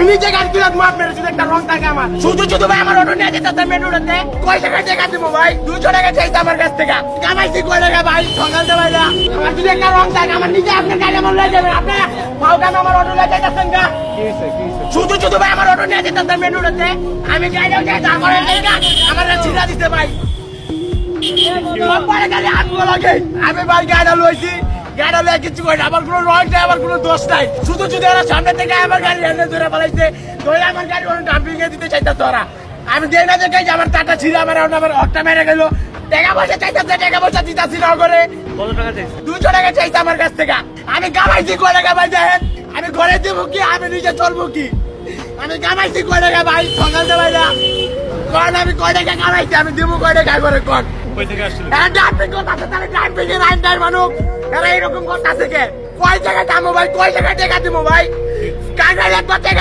আমি নিজে গাড়ি তুলে মাপ মেরেছি একটা রং থাকে আমার শুধু শুধু ভাই আমার অটো নিয়ে যেতে মেন রোডে কয় টাকা টাকা দিব ভাই 200 টাকা চাইছে আমার কাছ থেকে কামাইছি কয় টাকা ভাই সকাল ভাই না আমার যদি একটা রং থাকে আমার নিজে আপনার গাড়ি আমার লয়ে যাবেন আপনি পাও কেন আমার অটো লয়ে যাইতেছেন গা শুধু শুধু ভাই আমার অটো নিয়ে যেতে মেন রোডে আমি গাড়িও যাই আমার আমার ছিড়া দিতে ভাই আমি ভাই গাড়িটা লইছি গাড়িটা লয়ে কিছু করি না আমার কোনো রং নাই আমার কোনো দোষ নাই শুধু শুধু ওরা সামনে থেকে আমার গাড়ি হ্যান্ডেল ধরে ফেলাইছে ধরে আমার গাড়ি ওরা ডাম্পিং এ দিতে চাইতেছে ওরা আমি দেই না দেখে আমার টাটা ছিঁড়ে আমার অট্টা মেরে গেল টাকা পয়সা চাইতেছে টাকা পয়সা দিতেছি না করে কত টাকা চাইছে 200 টাকা চাইছে আমার কাছ থেকে আমি কামাইছি কয় টাকা ভাই দেখেন আমি ঘরে দেবো কি আমি নিজে চলবো কি আমি কামাইছি কয় টাকা ভাই সকাল ভাই না কারণ আমি কয় টাকা কামাইছি আমি দেবো কয় টাকা করে কর কই থেকে আসছিল ডাম্পিং করতেছে তাহলে ডাম্পিং এর আইনটার মানুষ এরা এরকম করতেছে কে কয় টাকা দামো ভাই কয় টাকা টাকা দিব ভাই কাগজ একবার টাকা